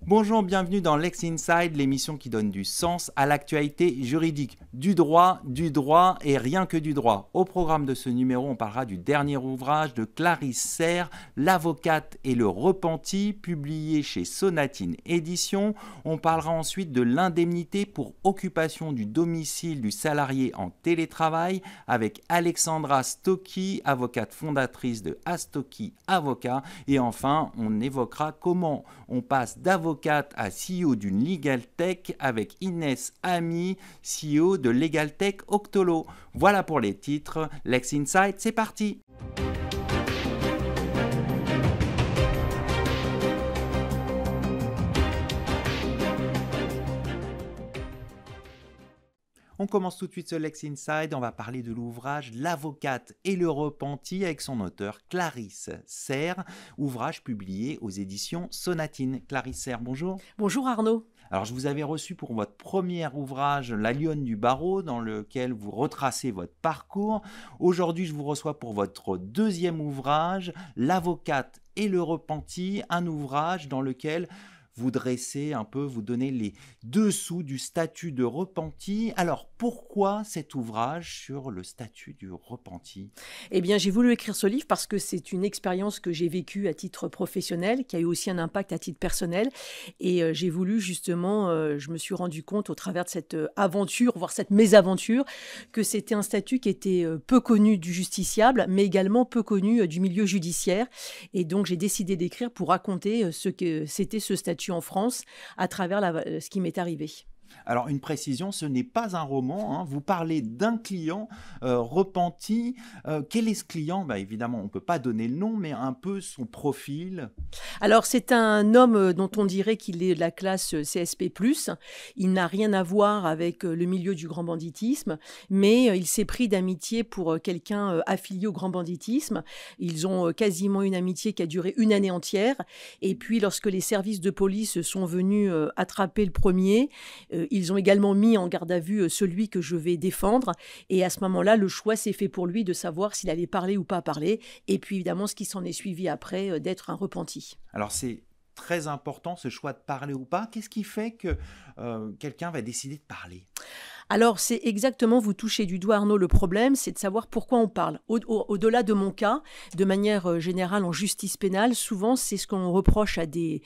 Bonjour, bienvenue dans Lex Inside, l'émission qui donne du sens à l'actualité juridique. Du droit et rien que du droit. Au programme de ce numéro, on parlera du dernier ouvrage de Clarisse Serre, L'avocate et le repenti, publié chez Sonatine Éditions. On parlera ensuite de l'indemnité pour occupation du domicile du salarié en télétravail avec Alexandra Stocki, avocate fondatrice de Astoki Avocat. Et enfin, on évoquera comment on passe d'avocate à CEO d'une Legal Tech avec Inès Ami, CEO de Legal Tech Octolo. Voilà pour les titres. Lex Inside, c'est parti! On commence tout de suite ce Lex Inside, on va parler de l'ouvrage L'avocate et le repenti avec son auteur Clarisse Serre, ouvrage publié aux éditions Sonatine. Clarisse Serre, bonjour. Bonjour Arnaud. Alors je vous avais reçu pour votre premier ouvrage La Lionne du barreau dans lequel vous retracez votre parcours. Aujourd'hui je vous reçois pour votre deuxième ouvrage L'avocate et le repenti, un ouvrage dans lequel vous dressez un peu, vous donnez les dessous du statut de repenti. Alors, pourquoi cet ouvrage sur le statut du repenti ? Eh bien, j'ai voulu écrire ce livre parce que c'est une expérience que j'ai vécue à titre professionnel, qui a eu aussi un impact à titre personnel. Et j'ai voulu justement, je me suis rendu compte au travers de cette aventure, voire cette mésaventure, que c'était un statut qui était peu connu du justiciable, mais également peu connu du milieu judiciaire. Et donc, j'ai décidé d'écrire pour raconter ce que c'était ce statut en France à travers ce qui m'est arrivé. Alors, une précision, ce n'est pas un roman, hein. Vous parlez d'un client repenti. Quel est ce client ? Évidemment, on ne peut pas donner le nom, mais un peu son profil. Alors, c'est un homme dont on dirait qu'il est de la classe CSP+. Il n'a rien à voir avec le milieu du grand banditisme, mais il s'est pris d'amitié pour quelqu'un affilié au grand banditisme. Ils ont quasiment une amitié qui a duré une année entière. Et puis, lorsque les services de police sont venus attraper le premier, ils ont également mis en garde à vue celui que je vais défendre. Et à ce moment-là, le choix s'est fait pour lui de savoir s'il allait parler ou pas parler. Et puis évidemment, ce qui s'en est suivi après, d'être un repenti. Alors c'est très important ce choix de parler ou pas. Qu'est-ce qui fait que quelqu'un va décider de parler ? Alors, c'est exactement, vous touchez du doigt Arnaud, le problème, c'est de savoir pourquoi on parle. Au-delà de mon cas, de manière générale en justice pénale, souvent c'est ce qu'on reproche à des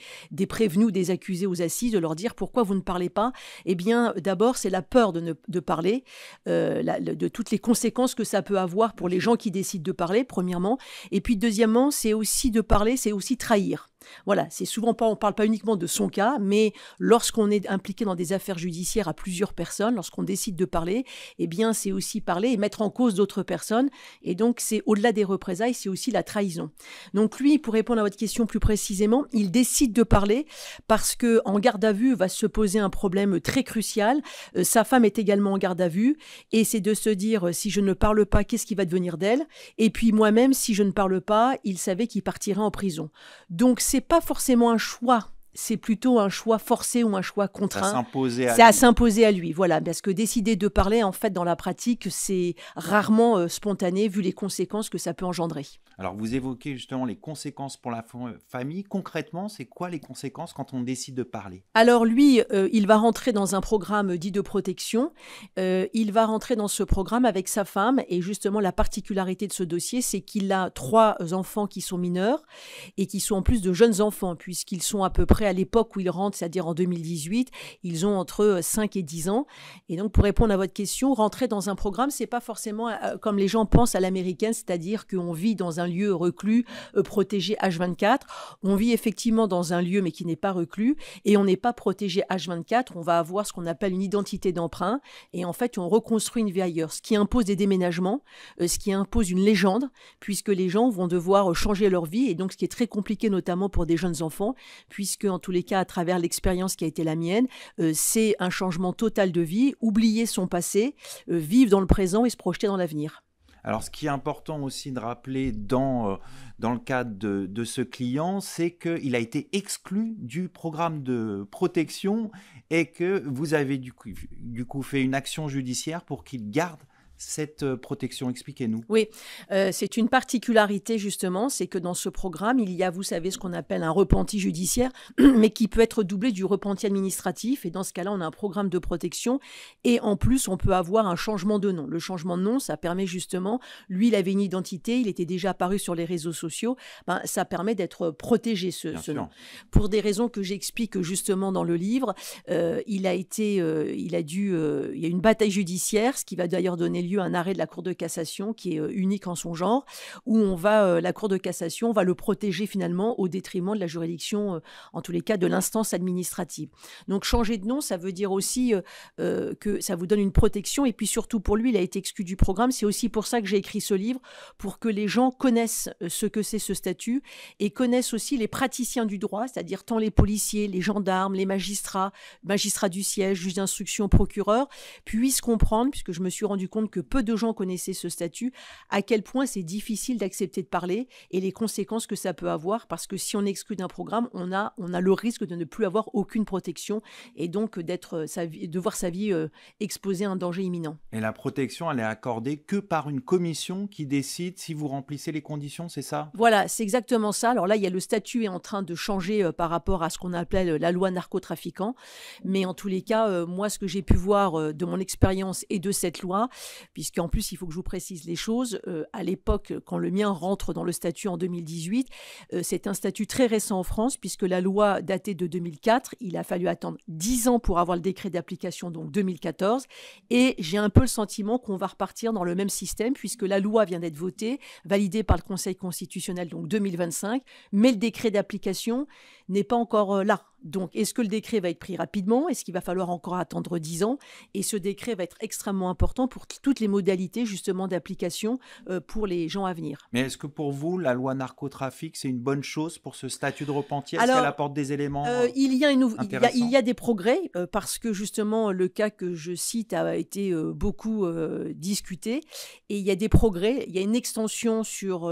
prévenus ou des accusés aux assises, de leur dire pourquoi vous ne parlez pas. Eh bien, d'abord, c'est la peur de parler, de toutes les conséquences que ça peut avoir pour les gens qui décident de parler, premièrement. Et puis, deuxièmement, c'est aussi de parler, c'est aussi trahir. Voilà, c'est souvent pas, on parle pas uniquement de son cas, mais lorsqu'on est impliqué dans des affaires judiciaires à plusieurs personnes, lorsqu'on décide de parler, eh bien, c'est aussi parler et mettre en cause d'autres personnes. Et donc, c'est au-delà des représailles, c'est aussi la trahison. Donc, lui, pour répondre à votre question plus précisément, il décide de parler parce que en garde à vue va se poser un problème très crucial. Sa femme est également en garde à vue et c'est de se dire, si je ne parle pas, qu'est-ce qui va devenir d'elle ? Et puis, moi-même, si je ne parle pas, il savait qu'il partirait en prison. Donc, c'est pas forcément un choix, c'est plutôt un choix forcé ou un choix contraint. C'est à s'imposer à lui, voilà, parce que décider de parler, en fait, dans la pratique, c'est rarement spontané vu les conséquences que ça peut engendrer. Alors, vous évoquez justement les conséquences pour la famille. Concrètement, c'est quoi les conséquences quand on décide de parler ? Alors lui, il va rentrer dans un programme dit de protection. Il va rentrer dans ce programme avec sa femme et justement la particularité de ce dossier, c'est qu'il a 3 enfants qui sont mineurs et qui sont en plus de jeunes enfants puisqu'ils sont à peu près à l'époque où ils rentrent, c'est-à-dire en 2018, ils ont entre 5 et 10 ans. Et donc pour répondre à votre question, rentrer dans un programme, c'est pas forcément comme les gens pensent à l'américaine, c'est-à-dire qu'on vit dans un lieu reclus, protégé H24. On vit effectivement dans un lieu mais qui n'est pas reclus et on n'est pas protégé H24. On va avoir ce qu'on appelle une identité d'emprunt et en fait on reconstruit une vie ailleurs, ce qui impose des déménagements, ce qui impose une légende puisque les gens vont devoir changer leur vie et donc ce qui est très compliqué notamment pour des jeunes enfants puisque en tous les cas à travers l'expérience qui a été la mienne, c'est un changement total de vie, oublier son passé, vivre dans le présent et se projeter dans l'avenir. Alors, ce qui est important aussi de rappeler dans le cadre de ce client, c'est qu'il a été exclu du programme de protection et que vous avez du coup fait une action judiciaire pour qu'il garde cette protection? Expliquez-nous. Oui, c'est une particularité justement, c'est que dans ce programme, il y a, vous savez, ce qu'on appelle un repenti judiciaire, mais qui peut être doublé du repenti administratif. Et dans ce cas-là, on a un programme de protection et en plus, on peut avoir un changement de nom. Le changement de nom, ça permet justement, lui, il avait une identité, il était déjà apparu sur les réseaux sociaux, ça permet d'être protégé, ce nom. Pour des raisons que j'explique justement dans le livre, il y a une bataille judiciaire, ce qui va d'ailleurs donner lieu à un arrêt de la Cour de cassation qui est unique en son genre, où la Cour de cassation va le protéger finalement au détriment de la juridiction, en tous les cas de l'instance administrative. Donc changer de nom, ça veut dire aussi que ça vous donne une protection, et puis surtout pour lui, il a été exclu du programme. C'est aussi pour ça que j'ai écrit ce livre, pour que les gens connaissent ce que c'est ce statut et connaissent aussi les praticiens du droit, c'est-à-dire tant les policiers, les gendarmes, les magistrats du siège, juges d'instruction, procureurs, puissent comprendre, puisque je me suis rendu compte que peu de gens connaissaient ce statut, à quel point c'est difficile d'accepter de parler et les conséquences que ça peut avoir, parce que si on est exclu d'un programme, on a le risque de ne plus avoir aucune protection et donc de voir sa vie exposée à un danger imminent. Et la protection, elle est accordée que par une commission qui décide si vous remplissez les conditions, c'est ça? Voilà, c'est exactement ça. Alors là, il y a le statut est en train de changer par rapport à ce qu'on appelle la loi narcotrafiquant, mais en tous les cas, moi, ce que j'ai pu voir de mon expérience et de cette loi, puisqu'en plus, il faut que je vous précise les choses, à l'époque, quand le mien rentre dans le statut en 2018, c'est un statut très récent en France, puisque la loi datait de 2004, il a fallu attendre 10 ans pour avoir le décret d'application, donc 2014, et j'ai un peu le sentiment qu'on va repartir dans le même système, puisque la loi vient d'être votée, validée par le Conseil constitutionnel, donc 2025, mais le décret d'application n'est pas encore là. Donc, est-ce que le décret va être pris rapidement? Est-ce qu'il va falloir encore attendre 10 ans? Et ce décret va être extrêmement important pour toutes les modalités, justement, d'application pour les gens à venir. Mais est-ce que pour vous, la loi narcotrafic, c'est une bonne chose pour ce statut de repenti? Est-ce qu'elle apporte des éléments il y a des progrès, parce que, justement, le cas que je cite a été beaucoup discuté. Et il y a des progrès. Il y a une extension sur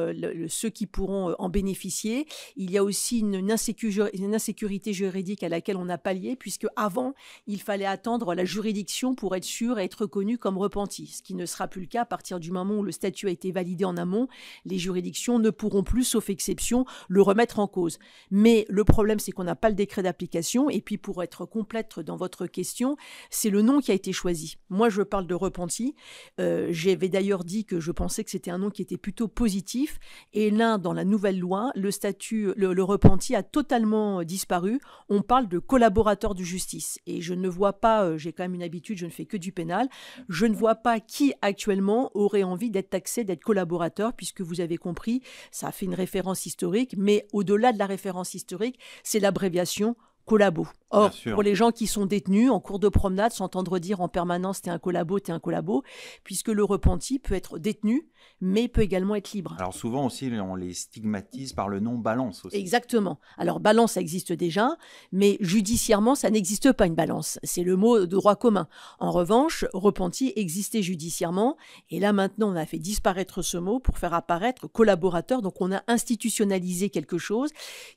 ceux qui pourront en bénéficier. Il y a aussi une insécurité juridique à laquelle on a pallié, puisque avant, il fallait attendre la juridiction pour être sûr et être reconnu comme repenti, ce qui ne sera plus le cas à partir du moment où le statut a été validé en amont. Les juridictions ne pourront plus, sauf exception, le remettre en cause. Mais le problème, c'est qu'on n'a pas le décret d'application, et puis pour être complète dans votre question, c'est le nom qui a été choisi. Moi, je parle de repenti. J'avais d'ailleurs dit que je pensais que c'était un nom qui était plutôt positif, et là, dans la nouvelle loi, le statut, le repenti a totalement disparu. On parle de collaborateur de justice. Et je ne vois pas, j'ai quand même une habitude, je ne fais que du pénal, je ne vois pas qui actuellement aurait envie d'être taxé, d'être collaborateur, puisque vous avez compris, ça a fait une référence historique, mais au-delà de la référence historique, c'est l'abréviation collabo. Or, pour les gens qui sont détenus en cours de promenade, s'entendre dire en permanence t'es un collabo, puisque le repenti peut être détenu, mais peut également être libre. Alors souvent aussi, on les stigmatise par le nom balance aussi. Exactement. Alors balance, ça existe déjà, mais judiciairement, ça n'existe pas une balance. C'est le mot de droit commun. En revanche, repenti existait judiciairement, et là maintenant, on a fait disparaître ce mot pour faire apparaître collaborateur. Donc on a institutionnalisé quelque chose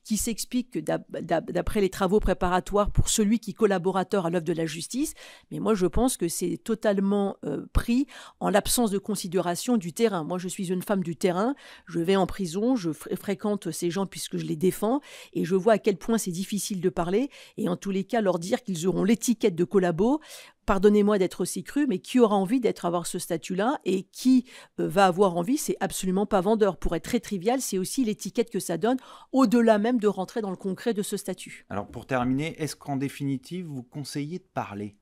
qui s'explique que d'après les travaux préparatoires pour celui qui est collaborateur à l'œuvre de la justice, mais moi je pense que c'est totalement pris en l'absence de considération du terrain. Moi je suis une femme du terrain, je vais en prison, je fréquente ces gens puisque je les défends, et je vois à quel point c'est difficile de parler, et en tous les cas leur dire qu'ils auront l'étiquette de collabo. Pardonnez-moi d'être aussi cru, mais qui aura envie avoir ce statut-là, et qui va avoir envie, c'est absolument pas vendeur. Pour être très trivial, c'est aussi l'étiquette que ça donne, au-delà même de rentrer dans le concret de ce statut. Alors pour terminer, est-ce qu'en définitive, vous conseillez de parler?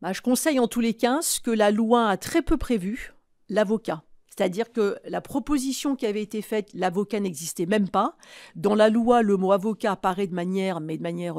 Je conseille en tous les cas ce que la loi a très peu prévu, l'avocat. C'est-à-dire que la proposition qui avait été faite, l'avocat n'existait même pas. Dans la loi, le mot avocat apparaît de manière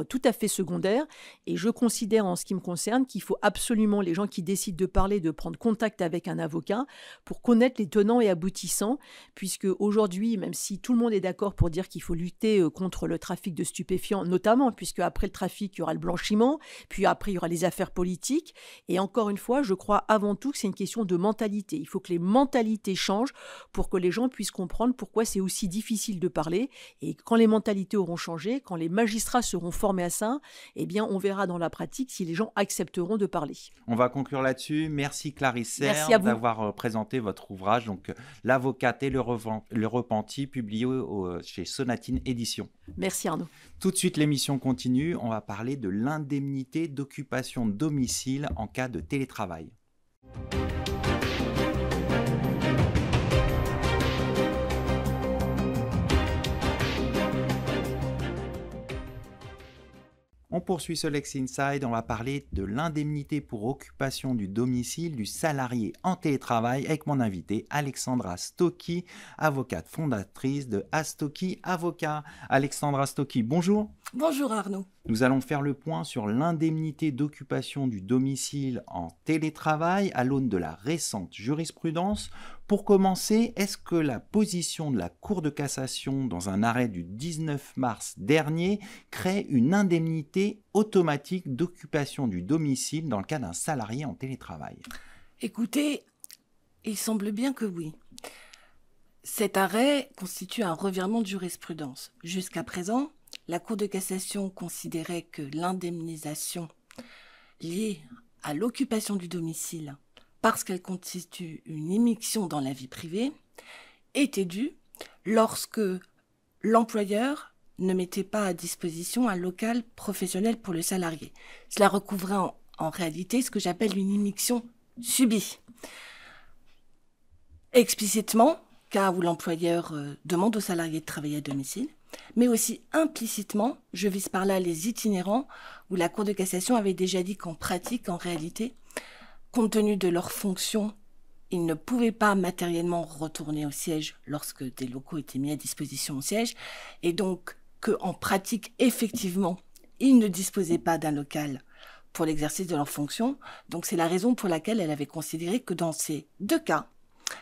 tout à fait secondaire. Et je considère, en ce qui me concerne, qu'il faut absolument, les gens qui décident de parler, de prendre contact avec un avocat pour connaître les tenants et aboutissants. Puisque aujourd'hui, même si tout le monde est d'accord pour dire qu'il faut lutter contre le trafic de stupéfiants, notamment, puisque après le trafic, il y aura le blanchiment, puis après, il y aura les affaires politiques. Et encore une fois, je crois avant tout que c'est une question de mentalité. Il faut que les mentalités mentalités changent pour que les gens puissent comprendre pourquoi c'est aussi difficile de parler. Et quand les mentalités auront changé, quand les magistrats seront formés à ça, eh bien, on verra dans la pratique si les gens accepteront de parler. On va conclure là-dessus. Merci Clarisse Serre Merci à vous. d'avoir présenté votre ouvrage, donc L'avocate et le repenti, publié chez Sonatine Éditions. Merci Arnaud. Tout de suite, l'émission continue. On va parler de l'indemnité d'occupation de domicile en cas de télétravail. On poursuit ce Lex Inside, on va parler de l'indemnité pour occupation du domicile du salarié en télétravail avec mon invité Alexandra Stocchi, avocate fondatrice de Astocchi Avocat. Alexandra Stocchi, bonjour. Bonjour Arnaud. Nous allons faire le point sur l'indemnité d'occupation du domicile en télétravail à l'aune de la récente jurisprudence. Pour commencer, est-ce que la position de la Cour de cassation dans un arrêt du 19 mars dernier crée une indemnité automatique d'occupation du domicile dans le cas d'un salarié en télétravail? Écoutez, il semble bien que oui. Cet arrêt constitue un revirement de jurisprudence. Jusqu'à présent, la Cour de cassation considérait que l'indemnisation liée à l'occupation du domicile, parce qu'elle constitue une immixtion dans la vie privée, était due lorsque l'employeur ne mettait pas à disposition un local professionnel pour le salarié. Cela recouvrait en réalité ce que j'appelle une immixtion subie. Explicitement, cas où l'employeur demande au salarié de travailler à domicile, mais aussi implicitement, je vise par là les itinérants, où la Cour de cassation avait déjà dit qu'en pratique, en réalité, compte tenu de leurs fonctions, ils ne pouvaient pas matériellement retourner au siège lorsque des locaux étaient mis à disposition au siège, et donc qu'en pratique, effectivement, ils ne disposaient pas d'un local pour l'exercice de leurs fonctions. Donc c'est la raison pour laquelle elle avait considéré que dans ces deux cas,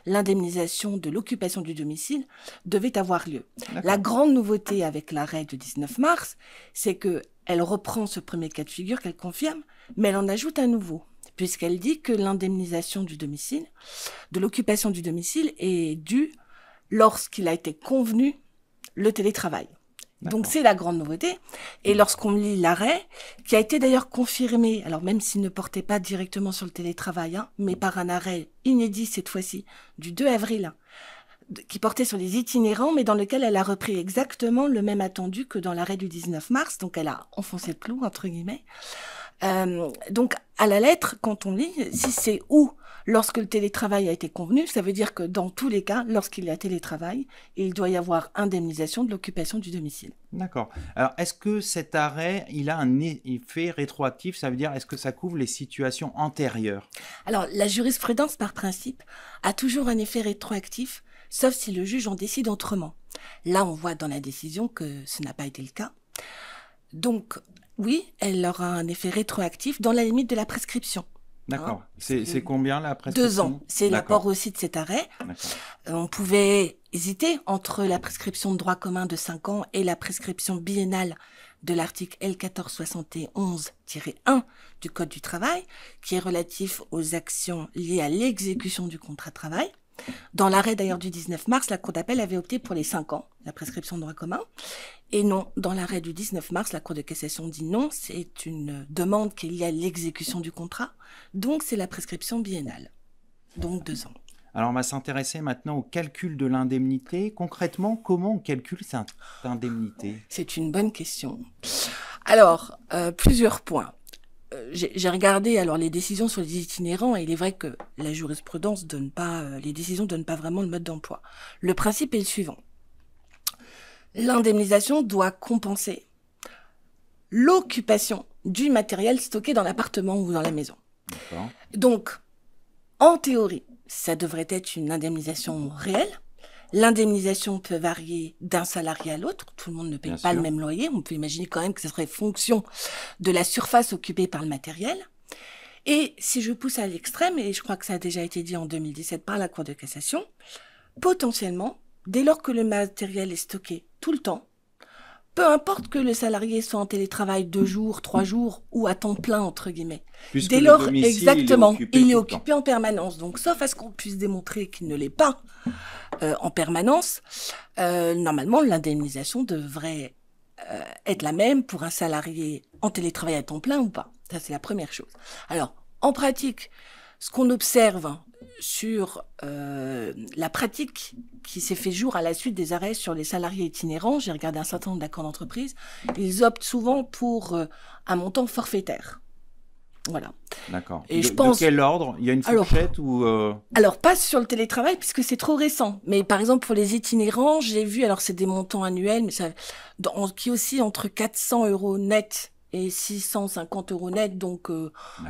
l'indemnisation de l'occupation du domicile devait avoir lieu. La grande nouveauté avec l'arrêt du 19 mars, c'est qu'elle reprend ce premier cas de figure qu'elle confirme, mais elle en ajoute un nouveau, puisqu'elle dit que l'indemnisation du domicile, de l'occupation du domicile, est due lorsqu'il a été convenu le télétravail. Donc c'est la grande nouveauté. Et lorsqu'on lit l'arrêt, qui a été d'ailleurs confirmé, alors même s'il ne portait pas directement sur le télétravail, mais par un arrêt inédit cette fois-ci, du 2 avril, qui portait sur les itinérants, mais dans lequel elle a repris exactement le même attendu que dans l'arrêt du 19 mars, donc elle a enfoncé le clou, entre guillemets. Donc à la lettre, quand on lit, si c'est ou lorsque le télétravail a été convenu, ça veut dire que dans tous les cas, lorsqu'il y a télétravail, il doit y avoir indemnisation de l'occupation du domicile. D'accord. Alors, est-ce que cet arrêt, il a un effet rétroactif? Ça veut dire, est-ce que ça couvre les situations antérieures? Alors, la jurisprudence, par principe, a toujours un effet rétroactif, sauf si le juge en décide autrement. Là, on voit dans la décision que ce n'a pas été le cas. Donc, oui, elle aura un effet rétroactif dans la limite de la prescription. D'accord. C'est combien la prescription? 2 ans. C'est l'apport aussi de cet arrêt. On pouvait hésiter entre la prescription de droit commun de 5 ans et la prescription biennale de l'article L1471-1 du Code du travail, qui est relatif aux actions liées à l'exécution du contrat de travail. Dans l'arrêt d'ailleurs du 19 mars, la Cour d'appel avait opté pour les 5 ans, la prescription de droit commun. Et non, dans l'arrêt du 19 mars, la Cour de cassation dit non, c'est une demande qui est liée à l'exécution du contrat. Donc c'est la prescription biennale, donc 2 ans. Alors on va s'intéresser maintenant au calcul de l'indemnité. Concrètement, comment on calcule cette indemnité? C'est une bonne question. Alors, plusieurs points. J'ai regardé alors les décisions sur les itinérants et il est vrai que la jurisprudence donne pas, les décisions donnent pas vraiment le mode d'emploi. Le principe est le suivant. L'indemnisation doit compenser l'occupation du matériel stocké dans l'appartement ou dans la maison. D'accord. Donc, en théorie, ça devrait être une indemnisation réelle. L'indemnisation peut varier d'un salarié à l'autre. Tout le monde ne paye pas le même loyer. On peut imaginer quand même que ce serait fonction de la surface occupée par le matériel. Et si je pousse à l'extrême, et je crois que ça a déjà été dit en 2017 par la Cour de cassation, potentiellement, dès lors que le matériel est stocké tout le temps, peu importe que le salarié soit en télétravail 2 jours, 3 jours ou à temps plein, entre guillemets. Puisque Dès le lors, domicile, exactement, il est tout le temps. occupé en permanence. Donc, sauf à ce qu'on puisse démontrer qu'il ne l'est pas en permanence, normalement, l'indemnisation devrait être la même pour un salarié en télétravail à temps plein ou pas. Ça, c'est la première chose. Alors, en pratique, ce qu'on observe sur la pratique qui s'est fait jour à la suite des arrêts sur les salariés itinérants, j'ai regardé un certain nombre d'accords d'entreprise, ils optent souvent pour un montant forfaitaire. Voilà. D'accord. Et de, je pense... de quel ordre? Il y a une fourchette ou Alors, pas sur le télétravail, puisque c'est trop récent. Mais par exemple, pour les itinérants, j'ai vu, alors c'est des montants annuels, mais ça, qui oscillent entre 400 € net et 650 € net, donc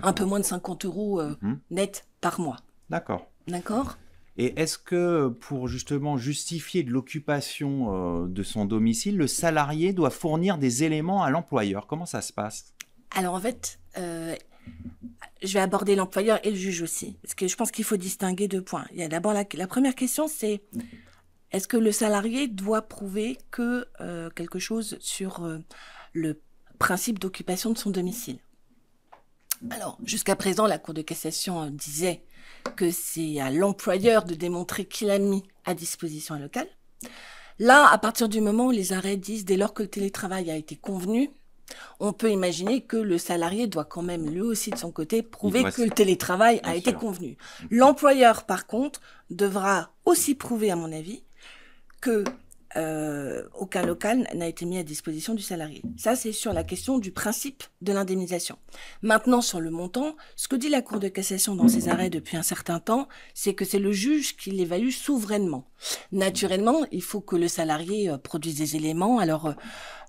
un peu moins de 50 € net par mois. D'accord. D'accord. Et est-ce que pour justement justifier de l'occupation de son domicile, le salarié doit fournir des éléments à l'employeur? Comment ça se passe? Alors en fait, je vais aborder l'employeur et le juge aussi, parce que je pense qu'il faut distinguer 2 points. Il y a d'abord la première question, c'est est-ce que le salarié doit prouver que quelque chose sur le principe d'occupation de son domicile? Alors, jusqu'à présent, la Cour de cassation disait que c'est à l'employeur de démontrer qu'il a mis à disposition un local. Là, à partir du moment où les arrêts disent dès lors que le télétravail a été convenu, on peut imaginer que le salarié doit quand même lui aussi de son côté prouver que le télétravail a été convenu. L'employeur, par contre, devra aussi prouver, à mon avis, que aucun local n'a été mis à disposition du salarié. Ça, c'est sur la question du principe de l'indemnisation. Maintenant, sur le montant, ce que dit la Cour de cassation dans ses arrêts depuis un certain temps, c'est que c'est le juge qui l'évalue souverainement. Naturellement, il faut que le salarié produise des éléments. Alors,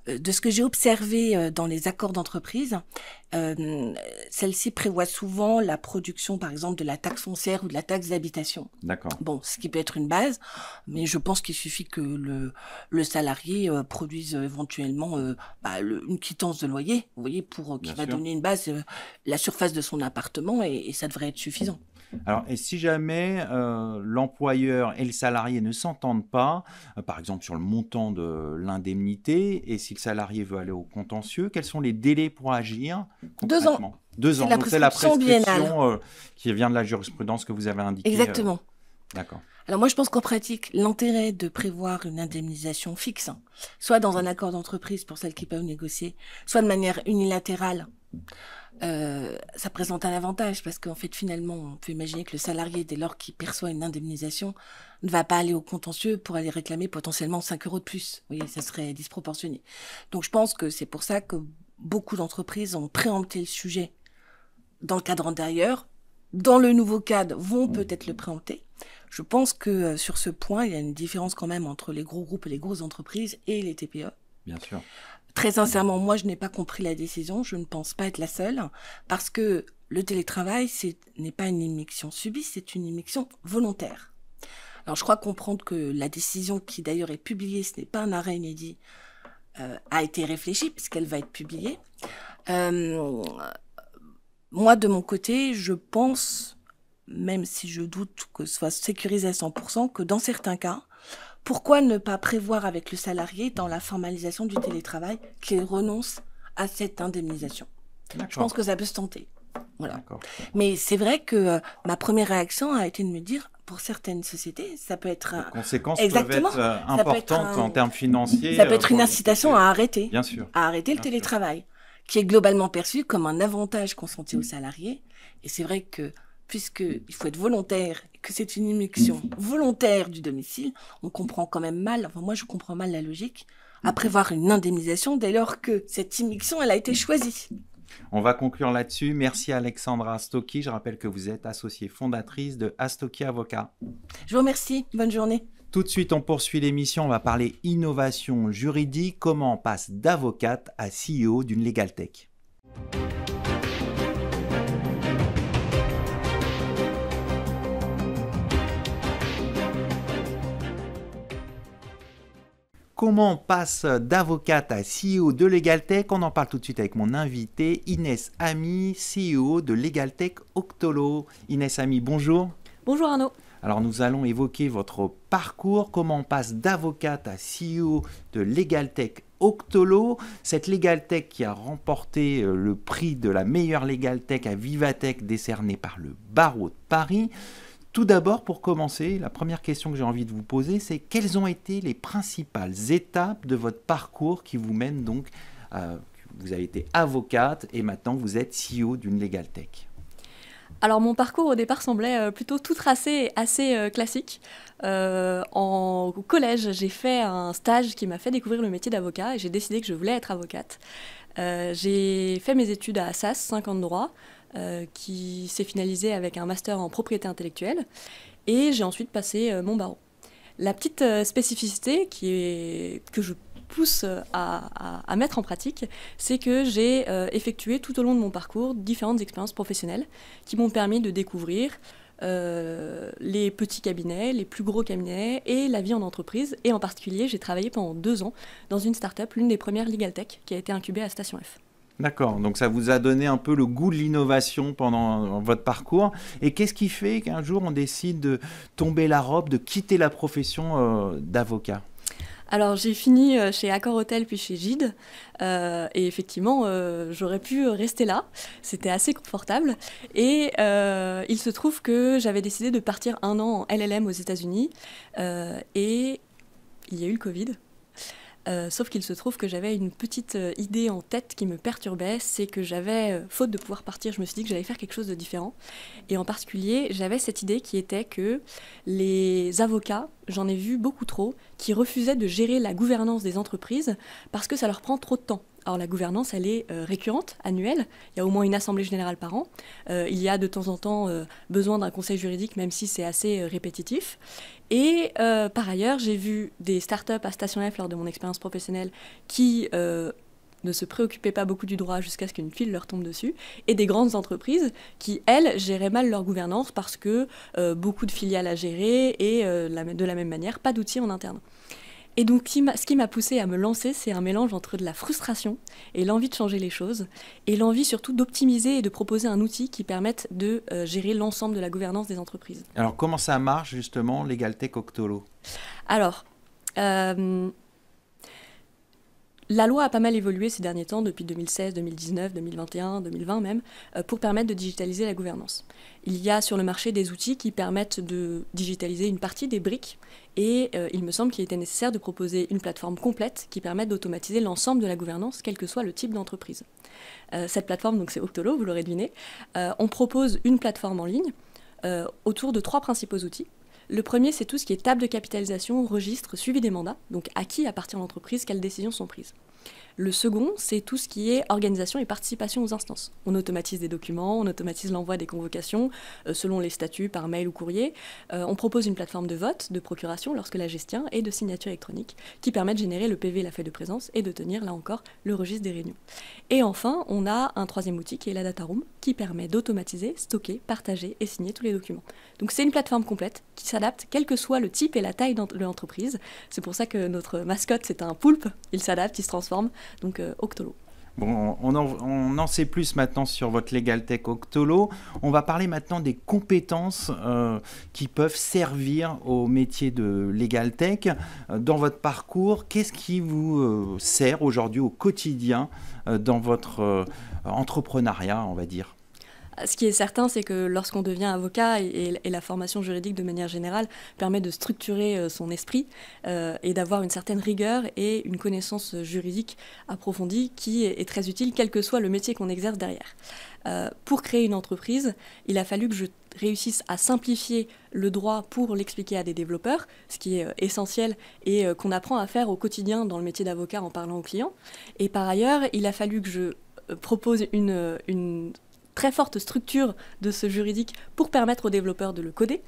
de ce que j'ai observé dans les accords d'entreprise, celle-ci prévoit souvent la production, par exemple, de la taxe foncière ou de la taxe d'habitation. D'accord. Bon, ce qui peut être une base, mais je pense qu'il suffit que le salarié produise éventuellement une quittance de loyer, vous voyez, pour qui va donner une base, la surface de son appartement, et ça devrait être suffisant. Alors, et si jamais l'employeur et le salarié ne s'entendent pas, par exemple sur le montant de l'indemnité, et si le salarié veut aller au contentieux, quels sont les délais pour agir concrètement? 2 ans. 2 ans. Donc c'est la prescription qui vient de la jurisprudence que vous avez indiquée. Exactement. D'accord. Alors moi, je pense qu'en pratique, l'intérêt de prévoir une indemnisation fixe, soit dans un accord d'entreprise pour celles qui peuvent négocier, soit de manière unilatérale, ça présente un avantage parce qu'en fait, finalement, on peut imaginer que le salarié, dès lors qu'il perçoit une indemnisation, ne va pas aller au contentieux pour aller réclamer potentiellement 5 € de plus. Vous voyez, ça serait disproportionné. Donc, je pense que c'est pour ça que beaucoup d'entreprises ont préempté le sujet dans le cadre antérieur. Dans le nouveau cadre, vont peut-être le préempter. Je pense que sur ce point, il y a une différence quand même entre les gros groupes et les grosses entreprises et les TPE. Bien sûr. Très sincèrement, moi, je n'ai pas compris la décision. Je ne pense pas être la seule. Parce que le télétravail, n'est pas une immixtion subie, c'est une immixtion volontaire. Alors, je crois comprendre que la décision qui, d'ailleurs, est publiée, ce n'est pas un arrêt inédit, a été réfléchie, puisqu'elle va être publiée. Moi, de mon côté, je pense, même si je doute que ce soit sécurisé à 100%, que dans certains cas, pourquoi ne pas prévoir avec le salarié, dans la formalisation du télétravail, qu'il renonce à cette indemnisation? Je pense que ça peut se tenter. Voilà. Mais c'est vrai que ma première réaction a été de me dire, pour certaines sociétés, ça peut être... Les conséquences peuvent être importantes en termes financiers. Ça peut être une incitation à arrêter. Bien sûr. À arrêter le télétravail, qui est globalement perçu comme un avantage consenti aux salariés. Et c'est vrai que, puisqu'il faut être volontaire, que c'est une immixtion volontaire du domicile, on comprend quand même mal, enfin moi je comprends mal la logique, à prévoir une indemnisation dès lors que cette immixtion, elle a été choisie. On va conclure là-dessus. Merci Alexandra Astoki. Je rappelle que vous êtes associée fondatrice de Astoki Avocats. Je vous remercie. Bonne journée. Tout de suite, on poursuit l'émission. On va parler innovation juridique. Comment on passe d'avocate à CEO d'une Legal Tech. Comment on passe d'avocate à CEO de Legal Tech? On en parle tout de suite avec mon invité, Inès Ami, CEO de Legal Tech Octolo. Inès Ami, bonjour. Bonjour Arnaud. Alors nous allons évoquer votre parcours, comment on passe d'avocate à CEO de Legal Tech Octolo, cette Legal Tech qui a remporté le prix de la meilleure Legal Tech à Vivatech décerné par le barreau de Paris. Tout d'abord, pour commencer, la première question que j'ai envie de vous poser, c'est quelles ont été les principales étapes de votre parcours qui vous mènent donc, vous avez été avocate et maintenant vous êtes CEO d'une Legal Tech. Alors mon parcours au départ semblait plutôt tout tracé et assez classique. Au collège, j'ai fait un stage qui m'a fait découvrir le métier d'avocat et j'ai décidé que je voulais être avocate. J'ai fait mes études à Assas, 5 ans de droit, qui s'est finalisé avec un master en propriété intellectuelle et j'ai ensuite passé mon barreau. La petite spécificité que je pousse à mettre en pratique, c'est que j'ai effectué tout au long de mon parcours différentes expériences professionnelles qui m'ont permis de découvrir les petits cabinets, les plus gros cabinets et la vie en entreprise. Et en particulier, j'ai travaillé pendant 2 ans dans une start-up, l'une des premières Legal Tech, qui a été incubée à Station F. D'accord, donc ça vous a donné un peu le goût de l'innovation pendant votre parcours. Et qu'est-ce qui fait qu'un jour on décide de tomber la robe, de quitter la profession d'avocat ? Alors j'ai fini chez Accor Hotel puis chez Gide et effectivement j'aurais pu rester là, c'était assez confortable et il se trouve que j'avais décidé de partir 1 an en LLM aux États-Unis et il y a eu le Covid. Sauf qu'il se trouve que j'avais une petite idée en tête qui me perturbait, c'est que j'avais, faute de pouvoir partir, je me suis dit que j'allais faire quelque chose de différent. Et en particulier, j'avais cette idée qui était que les avocats, j'en ai vu beaucoup trop, qui refusaient de gérer la gouvernance des entreprises parce que ça leur prend trop de temps. Alors la gouvernance, elle est récurrente, annuelle, il y a au moins une assemblée générale par an, il y a de temps en temps besoin d'un conseil juridique, même si c'est assez répétitif. Et par ailleurs, j'ai vu des startups à Station F lors de mon expérience professionnelle qui ne se préoccupaient pas beaucoup du droit jusqu'à ce qu'une file leur tombe dessus, et des grandes entreprises qui, elles, géraient mal leur gouvernance parce que beaucoup de filiales à gérer et de la même manière, pas d'outils en interne. Et donc, ce qui m'a poussée à me lancer, c'est un mélange entre de la frustration et l'envie de changer les choses, et l'envie surtout d'optimiser et de proposer un outil qui permette de gérer l'ensemble de la gouvernance des entreprises. Alors, comment ça marche justement, Legal Tech Octolo ? Alors, la loi a pas mal évolué ces derniers temps, depuis 2016, 2019, 2021, 2020 même, pour permettre de digitaliser la gouvernance. Il y a sur le marché des outils qui permettent de digitaliser une partie des briques et il me semble qu'il était nécessaire de proposer une plateforme complète qui permette d'automatiser l'ensemble de la gouvernance, quel que soit le type d'entreprise. Cette plateforme, donc c'est Octolo, vous l'aurez deviné. On propose une plateforme en ligne autour de 3 principaux outils. Le premier, c'est tout ce qui est table de capitalisation, registre, suivi des mandats, donc à qui appartient l'entreprise, quelles décisions sont prises. Le second, c'est tout ce qui est organisation et participation aux instances. On automatise des documents, on automatise l'envoi des convocations selon les statuts par mail ou courrier. On propose une plateforme de vote, de procuration lorsque la gestion et de signature électronique qui permet de générer le PV, la feuille de présence et de tenir là encore le registre des réunions. Et enfin, on a un troisième outil qui est la data room qui permet d'automatiser, stocker, partager et signer tous les documents. Donc c'est une plateforme complète qui s'adapte quel que soit le type et la taille de l'entreprise. C'est pour ça que notre mascotte c'est un poulpe, il s'adapte, il se transforme. Donc Octolo. Bon, on en sait plus maintenant sur votre Legal Tech Octolo. On va parler maintenant des compétences qui peuvent servir au métier de Legal Tech. Dans votre parcours, qu'est-ce qui vous sert aujourd'hui au quotidien dans votre entrepreneuriat, on va dire ? Ce qui est certain, c'est que lorsqu'on devient avocat, et la formation juridique de manière générale permet de structurer son esprit et d'avoir une certaine rigueur et une connaissance juridique approfondie qui est très utile, quel que soit le métier qu'on exerce derrière. Pour créer une entreprise, il a fallu que je réussisse à simplifier le droit pour l'expliquer à des développeurs, ce qui est essentiel et qu'on apprend à faire au quotidien dans le métier d'avocat en parlant aux clients. Et par ailleurs, il a fallu que je propose une très forte structure de ce juridique pour permettre aux développeurs de le coder.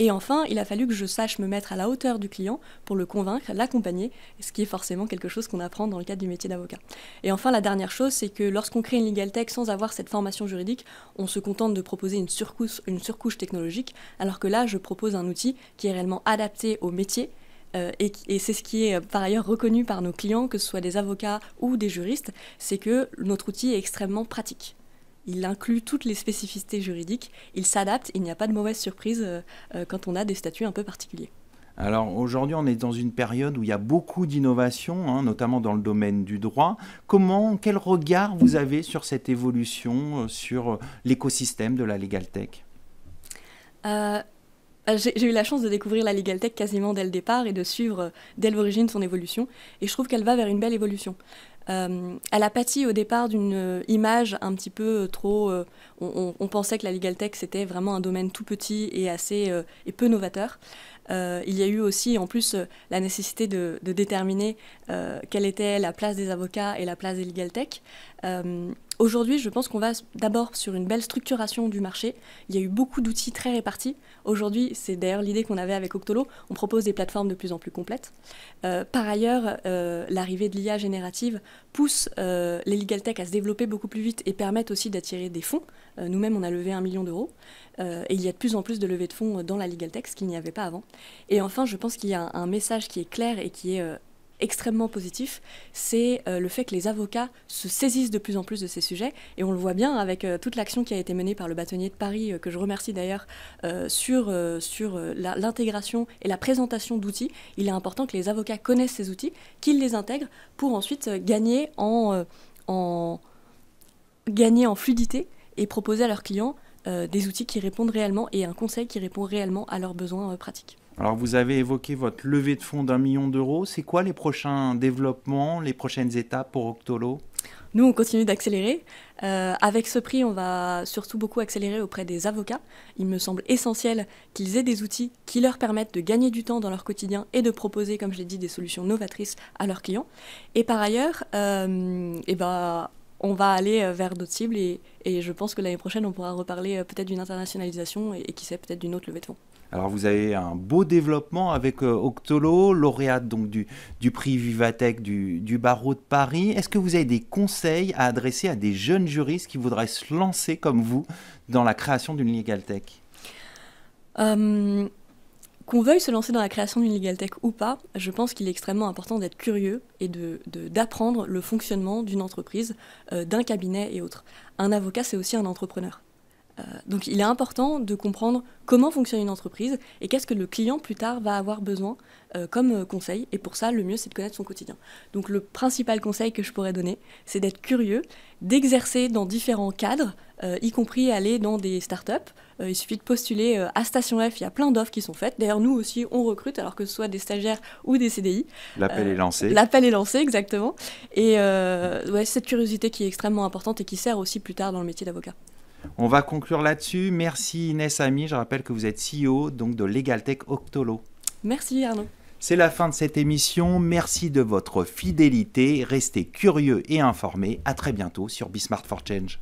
Et enfin, il a fallu que je sache me mettre à la hauteur du client pour le convaincre, l'accompagner, ce qui est forcément quelque chose qu'on apprend dans le cadre du métier d'avocat. Et enfin, la dernière chose, c'est que lorsqu'on crée une Legal Tech sans avoir cette formation juridique, on se contente de proposer une surcouche technologique, alors que là, je propose un outil qui est réellement adapté au métier. Et c'est ce qui est par ailleurs reconnu par nos clients, que ce soit des avocats ou des juristes, c'est que notre outil est extrêmement pratique. Il inclut toutes les spécificités juridiques, il s'adapte, il n'y a pas de mauvaise surprise quand on a des statuts un peu particuliers. Alors aujourd'hui, on est dans une période où il y a beaucoup d'innovations, hein, notamment dans le domaine du droit. Quel regard vous avez sur cette évolution, sur l'écosystème de la Legal Tech ? J'ai eu la chance de découvrir la Legal Tech quasiment dès le départ et de suivre dès l'origine son évolution. Et je trouve qu'elle va vers une belle évolution. Elle a pâti au départ d'une image un petit peu trop... on pensait que la Legal Tech, c'était vraiment un domaine tout petit et et peu novateur. Il y a eu aussi, en plus, la nécessité de déterminer quelle était la place des avocats et la place des Legal Tech. Aujourd'hui, je pense qu'on va d'abord sur une belle structuration du marché. Il y a eu beaucoup d'outils très répartis. Aujourd'hui, c'est d'ailleurs l'idée qu'on avait avec Octolo, on propose des plateformes de plus en plus complètes. Par ailleurs, l'arrivée de l'IA générative pousse les Legal Tech à se développer beaucoup plus vite et permettent aussi d'attirer des fonds. Nous-mêmes, on a levé 1 million d'euros. Et il y a de plus en plus de levées de fonds dans la Legal Tech, ce qu'il n'y avait pas avant. Et enfin, je pense qu'il y a un message qui est clair et qui est extrêmement positif, c'est le fait que les avocats se saisissent de plus en plus de ces sujets, et on le voit bien avec toute l'action qui a été menée par le bâtonnier de Paris, que je remercie d'ailleurs, sur l'intégration et la présentation d'outils. Il est important que les avocats connaissent ces outils, qu'ils les intègrent pour ensuite gagner en fluidité et proposer à leurs clients des outils qui répondent réellement et un conseil qui répond réellement à leurs besoins pratiques. Alors, vous avez évoqué votre levée de fonds d'1 million d'euros. C'est quoi les prochains développements, les prochaines étapes pour Octolo ? Nous, on continue d'accélérer. Avec ce prix, on va surtout beaucoup accélérer auprès des avocats. Il me semble essentiel qu'ils aient des outils qui leur permettent de gagner du temps dans leur quotidien et de proposer, comme je l'ai dit, des solutions novatrices à leurs clients. Et par ailleurs, on va aller vers d'autres cibles et je pense que l'année prochaine, on pourra reparler peut-être d'une internationalisation et qui sait, peut-être d'une autre levée de fonds. Alors vous avez un beau développement avec Octolo, lauréate donc du prix Vivatech du barreau de Paris. Est-ce que vous avez des conseils à adresser à des jeunes juristes qui voudraient se lancer comme vous dans la création d'une Legal Tech ? Qu'on veuille se lancer dans la création d'une Legal Tech ou pas, je pense qu'il est extrêmement important d'être curieux et d'apprendre le fonctionnement d'une entreprise, d'un cabinet et autres. Un avocat, c'est aussi un entrepreneur. Donc il est important de comprendre comment fonctionne une entreprise et qu'est-ce que le client plus tard va avoir besoin comme conseil. Et pour ça, le mieux, c'est de connaître son quotidien. Donc le principal conseil que je pourrais donner, c'est d'être curieux, d'exercer dans différents cadres, y compris aller dans des startups. Il suffit de postuler à Station F, il y a plein d'offres qui sont faites. D'ailleurs, nous aussi, on recrute, alors que ce soit des stagiaires ou des CDI. L'appel est lancé. L'appel est lancé, exactement. Et cette curiosité qui est extrêmement importante et qui sert aussi plus tard dans le métier d'avocat. On va conclure là-dessus. Merci Inès Ami. Je rappelle que vous êtes CEO donc de Legal Tech Octolo. Merci Arnaud. C'est la fin de cette émission. Merci de votre fidélité. Restez curieux et informés. À très bientôt sur Be Smart for Change.